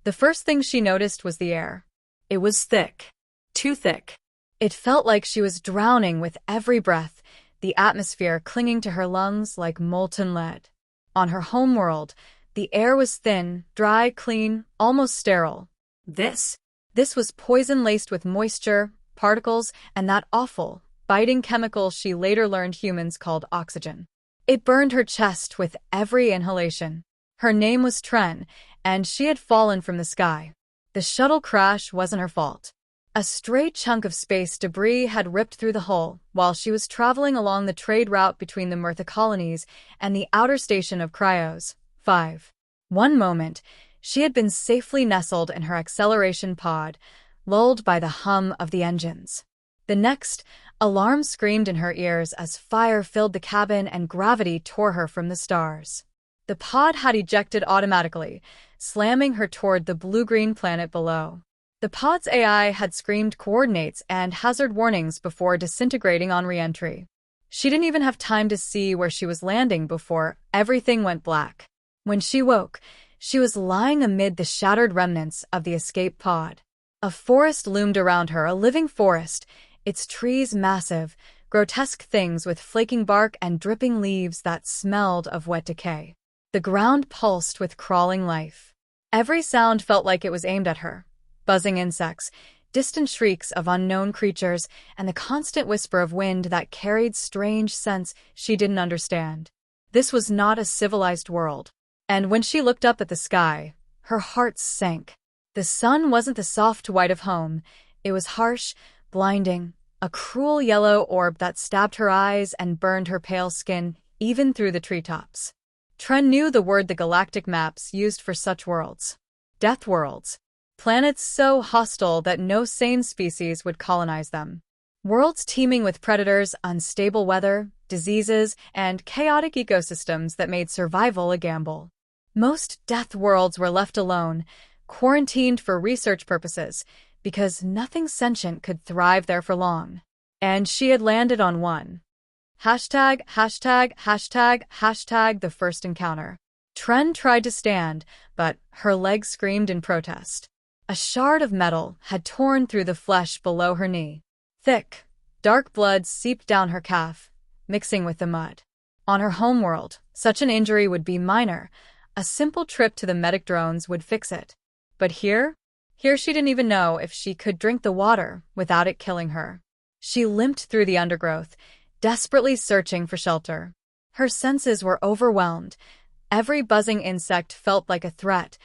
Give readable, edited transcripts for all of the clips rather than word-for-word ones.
The first thing she noticed was the air. It was thick. Too thick. It felt like she was drowning with every breath, the atmosphere clinging to her lungs like molten lead. On her homeworld, the air was thin, dry, clean, almost sterile. This was poison laced with moisture, particles, and that awful, biting chemical she later learned humans called oxygen. It burned her chest with every inhalation. Her name was Tren, and she had fallen from the sky. The shuttle crash wasn't her fault. A stray chunk of space debris had ripped through the hull while she was traveling along the trade route between the Myrtha colonies and the outer station of Cryos 5. One moment, she had been safely nestled in her acceleration pod, lulled by the hum of the engines. The next, alarm screamed in her ears as fire filled the cabin and gravity tore her from the stars. The pod had ejected automatically, slamming her toward the blue-green planet below. The pod's AI had screamed coordinates and hazard warnings before disintegrating on re-entry. She didn't even have time to see where she was landing before everything went black. When she woke, she was lying amid the shattered remnants of the escape pod. A forest loomed around her, a living forest, its trees massive, grotesque things with flaking bark and dripping leaves that smelled of wet decay. The ground pulsed with crawling life. Every sound felt like it was aimed at her. Buzzing insects, distant shrieks of unknown creatures, and the constant whisper of wind that carried strange scents she didn't understand. This was not a civilized world. And when she looked up at the sky, her heart sank. The sun wasn't the soft white of home. It was harsh, blinding, a cruel yellow orb that stabbed her eyes and burned her pale skin, even through the treetops. Tren knew the word the galactic maps used for such worlds. Deathworlds. Planets so hostile that no sane species would colonize them. Worlds teeming with predators, unstable weather, diseases, and chaotic ecosystems that made survival a gamble. Most death worlds were left alone, quarantined for research purposes, because nothing sentient could thrive there for long. And she had landed on one. #######, the first encounter. Tren tried to stand, but her legs screamed in protest. A shard of metal had torn through the flesh below her knee. Thick, dark blood seeped down her calf, mixing with the mud. On her homeworld, such an injury would be minor. A simple trip to the medic drones would fix it. But here she didn't even know if she could drink the water without it killing her. She limped through the undergrowth, desperately searching for shelter. Her senses were overwhelmed. Every buzzing insect felt like a threat,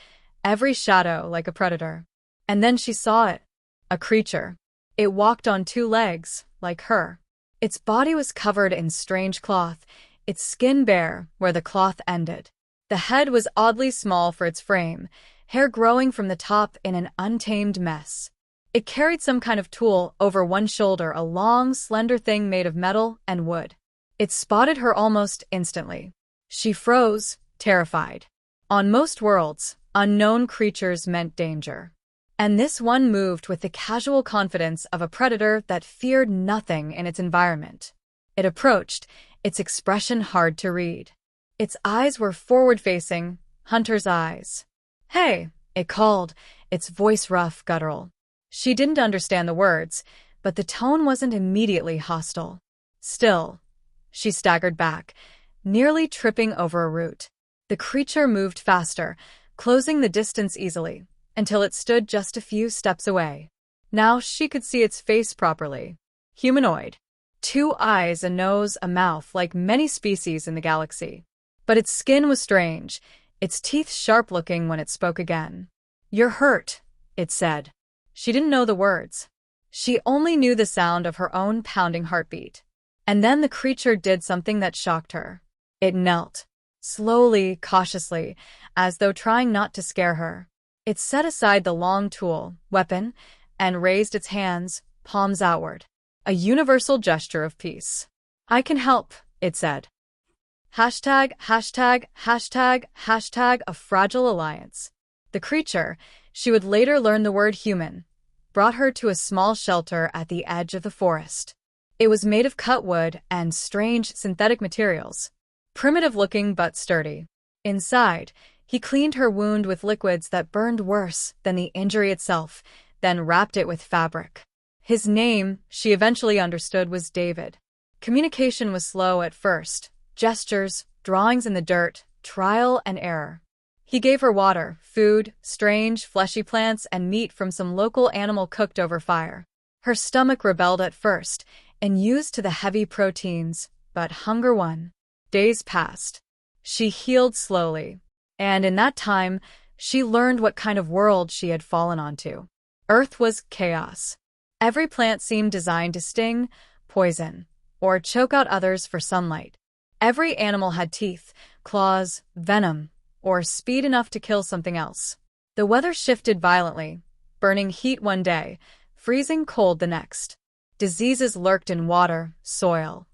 every shadow like a predator. And then she saw it. A creature. It walked on two legs, like her. Its body was covered in strange cloth, its skin bare where the cloth ended. The head was oddly small for its frame, hair growing from the top in an untamed mess. It carried some kind of tool over one shoulder, a long, slender thing made of metal and wood. It spotted her almost instantly. She froze, terrified. On most worlds, unknown creatures meant danger. And this one moved with the casual confidence of a predator that feared nothing in its environment. It approached, its expression hard to read. Its eyes were forward-facing, hunter's eyes. "Hey," it called, its voice rough, guttural. She didn't understand the words, but the tone wasn't immediately hostile. Still, she staggered back, nearly tripping over a root. The creature moved faster, closing the distance easily, until it stood just a few steps away. Now she could see its face properly. Humanoid. 2 eyes, a nose, a mouth, like many species in the galaxy. But its skin was strange, its teeth sharp-looking when it spoke again. "You're hurt," it said. She didn't know the words. She only knew the sound of her own pounding heartbeat. And then the creature did something that shocked her. It knelt. Slowly, cautiously, as though trying not to scare her. It set aside the long tool, weapon, and raised its hands, palms outward. A universal gesture of peace. "I can help," it said. ########, a fragile alliance. The creature, she would later learn the word human, brought her to a small shelter at the edge of the forest. It was made of cut wood and strange synthetic materials. Primitive looking but sturdy. Inside, He cleaned her wound with liquids that burned worse than the injury itself, then wrapped it with fabric. His name, she eventually understood, was David. Communication was slow at first. Gestures, drawings in the dirt, trial and error. He gave her water, food, strange, fleshy plants, and meat from some local animal cooked over fire. Her stomach rebelled at first, and used to the heavy proteins, but hunger won. Days passed. She healed slowly. And in that time, she learned what kind of world she had fallen onto. Earth was chaos. Every plant seemed designed to sting, poison, or choke out others for sunlight. Every animal had teeth, claws, venom, or speed enough to kill something else. The weather shifted violently, burning heat one day, freezing cold the next. Diseases lurked in water, soil,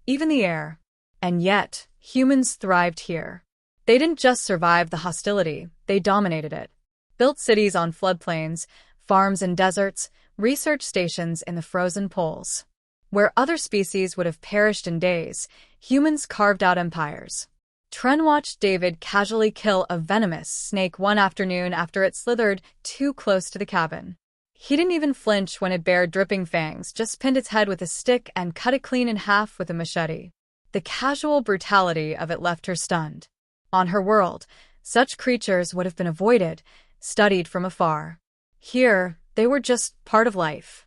even the air. And yet, humans thrived here. They didn't just survive the hostility, they dominated it. Built cities on floodplains, farms in deserts, research stations in the frozen poles. Where other species would have perished in days, humans carved out empires. Tren watched David casually kill a venomous snake one afternoon after it slithered too close to the cabin. He didn't even flinch when it bared dripping fangs, just pinned its head with a stick and cut it clean in half with a machete. The casual brutality of it left her stunned. On her world, such creatures would have been avoided, studied from afar. Here, they were just part of life.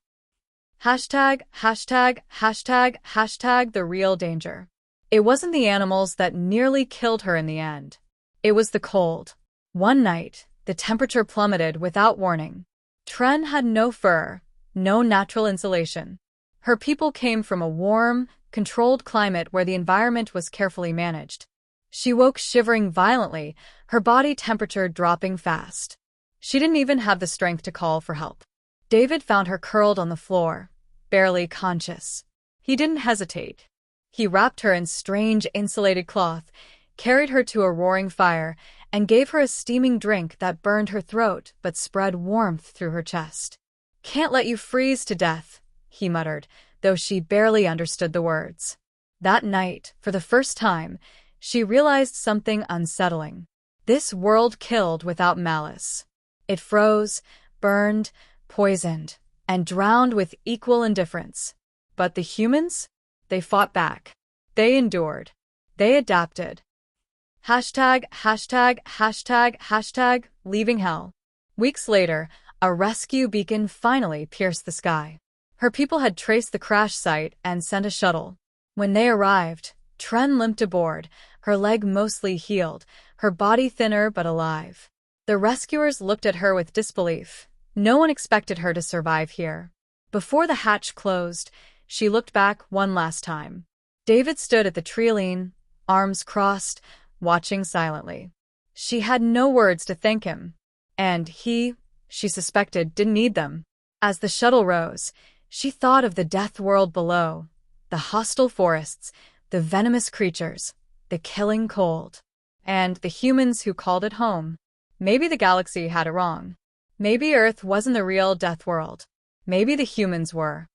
####### the real danger. It wasn't the animals that nearly killed her in the end. It was the cold. One night, the temperature plummeted without warning. Tren had no fur, no natural insulation. Her people came from a warm, controlled climate where the environment was carefully managed. She woke shivering violently, her body temperature dropping fast. She didn't even have the strength to call for help. David found her curled on the floor, barely conscious. He didn't hesitate. He wrapped her in strange insulated cloth, carried her to a roaring fire, and gave her a steaming drink that burned her throat but spread warmth through her chest. "Can't let you freeze to death," he muttered, though she barely understood the words. That night, for the first time, she realized something unsettling. This world killed without malice. It froze, burned, poisoned, and drowned with equal indifference. But the humans? They fought back. They endured. They adapted. ######leaving hell. Weeks later, a rescue beacon finally pierced the sky. Her people had traced the crash site and sent a shuttle. When they arrived, Tren limped aboard, her leg mostly healed, her body thinner but alive. The rescuers looked at her with disbelief. No one expected her to survive here. Before the hatch closed, she looked back one last time. David stood at the treeline, arms crossed, watching silently. She had no words to thank him. And he, she suspected, didn't need them. As the shuttle rose, she thought of the death world below, the hostile forests, the venomous creatures, the killing cold, and the humans who called it home. Maybe the galaxy had it wrong. Maybe Earth wasn't the real death world. Maybe the humans were.